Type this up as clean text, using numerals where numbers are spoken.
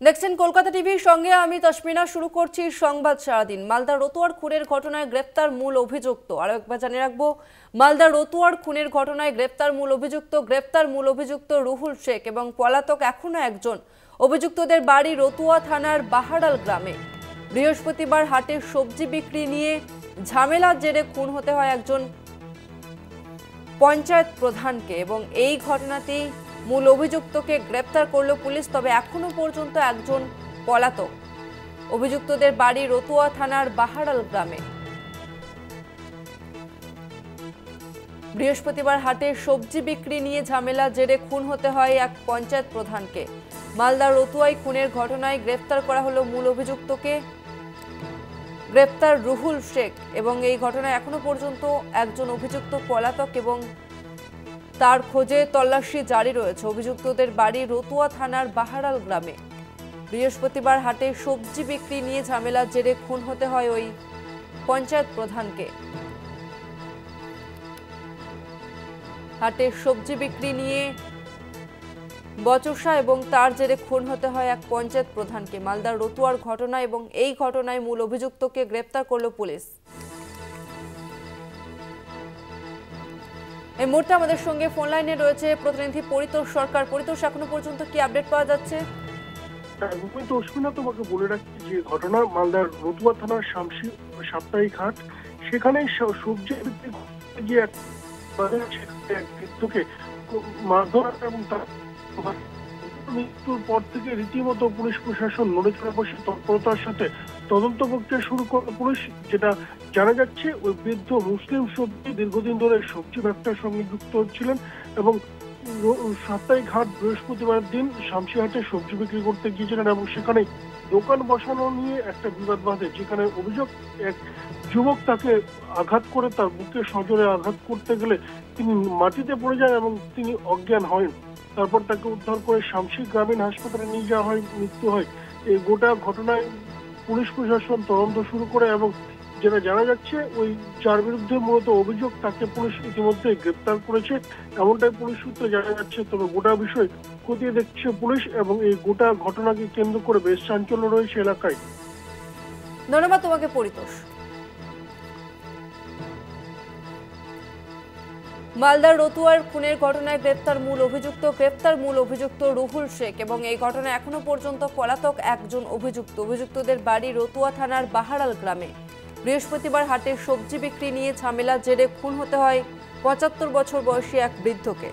দেখছেন কলকাতা টিভির সঙ্গে আমি তসমিনা। শুরু করছি সংবাদ সারাদিন। মালদা রতুয়ার খুনের ঘটনায় গ্রেপ্তার মূল অভিযুক্ত। আরও একবার জানিয়ে রাখবো, মালদা রতুয়ার খুনের ঘটনায় গ্রেপ্তার মূল অভিযুক্ত রুহুল শেখ এবং পলাতক এখনো একজন। অভিযুক্তদের বাড়ি রতুয়া থানার বাহারাল গ্রামে। বৃহস্পতিবার হাটে সবজি বিক্রি নিয়ে ঝামেলার জেরে খুন হতে হয় একজন পঞ্চায়েত প্রধানকে এবং এই ঘটনাতেই মূল অভিযুক্তকে গ্রেপ্তার করলো পুলিশ। তবে এখনো পর্যন্ত একজন পলাতক। অভিযুক্তদের বাড়ি রতুয়া থানার বাহারাল গ্রামে। বৃহস্পতিবার হাটে সবজি বিক্রি নিয়ে ঝামেলা জেরে খুন হতে হয় এক পঞ্চায়েত প্রধানকে। মালদার রতুয়ায় খুনের ঘটনায় গ্রেপ্তার করা হলো মূল অভিযুক্তকে। গ্রেপ্তার রুহুল শেখ এবং এই ঘটনায় এখনো পর্যন্ত একজন অভিযুক্ত পলাতক এবং তার খোঁজে তল্লাশি জারি রয়েছে। অভিযুক্তদের বাড়ি রতুয়া থানার বাহারাল গ্রামে। বৃহস্পতিবার হাটে সবজি বিক্রি নিয়ে ঝামেলার জেরে খুন হতে হয় ওই পঞ্চায়েত প্রধানকে। হাটে সবজি বিক্রি নিয়ে বচসা এবং তার জেরে খুন হতে হয় এক পঞ্চায়েত প্রধানকে। মালদার রতুয়ার ঘটনা এবং এই ঘটনায় মূল অভিযুক্তকে গ্রেপ্তার করল পুলিশ। এই মুহূর্তে আমাদের সঙ্গে ফোন লাইনে রয়েছে প্রতিনিধি পরিতোষ সরকার। পরিতোষ, এখনো পর্যন্ত কি আপডেট পাওয়া যাচ্ছে? তোমাকে বলে রাখছি যে ঘটনা মালদার রতুয়া থানার সাপ্তাহিক হাট, সেখানে সবজি গিয়ে এক বৃদ্ধকে মারধর এবং তার মৃত্যুর পর থেকে রীতিমতো পুলিশ প্রশাসন নড়েচড়ে বসে তৎপরতার সাথে তদন্ত প্রক্রিয়া শুরু করে পুলিশ। যেটা জানা যাচ্ছে, ওই বৃদ্ধ মুসলিম সবজি দীর্ঘদিন ধরে সবজি ব্যবসার সঙ্গে যুক্ত ছিলেন এবং সাপ্তাহিক হাট বৃহস্পতিবার দিন শামসিহাটে সবজি বিক্রি করতে গিয়েছিলেন এবং সেখানে দোকান বসানো নিয়ে একটা বিবাদ বাঁধে, যেখানে অভিযোগ এক যুবক তাকে আঘাত করে তার বুকে সজোরে আঘাত করতে গেলে তিনি মাটিতে পড়ে যান এবং তিনি অজ্ঞান হন। তারপর তাকে উদ্ধার করে শামসি গ্রামীণ হাসপাতালে নিয়ে যাওয়া হয়, মৃত্যু হয়। এই গোটা ঘটনায় পুলিশ প্রশাসন তদন্ত শুরু করে এবং যেটা জানা যাচ্ছে, ওই যার বিরুদ্ধে মূলত অভিযোগ তাকে পুলিশ ইতিমধ্যে গ্রেপ্তার করেছে, এমনটাই পুলিশ সূত্রে জানা যাচ্ছে। তবে গোটা বিষয় খতিয়ে দেখছে পুলিশ এবং এই গোটা ঘটনাকে কেন্দ্র করে বেশ চাঞ্চল্য রয়েছে এলাকায়। ধন্যবাদ তোমাকে পরিতোষ। মালদার রতুয়ার খুনের ঘটনায় গ্রেপ্তার মূল অভিযুক্ত রুহুল শেখ এবং এই ঘটনায় এখনো পর্যন্ত পলাতক একজন অভিযুক্ত। অভিযুক্তদের বাড়ি রতুয়া থানার বাহারাল গ্রামে। বৃহস্পতিবার হাটে সবজি বিক্রি নিয়ে ঝামেলার জেরে খুন হতে হয় ৭৫ বছর বয়সী এক বৃদ্ধকে।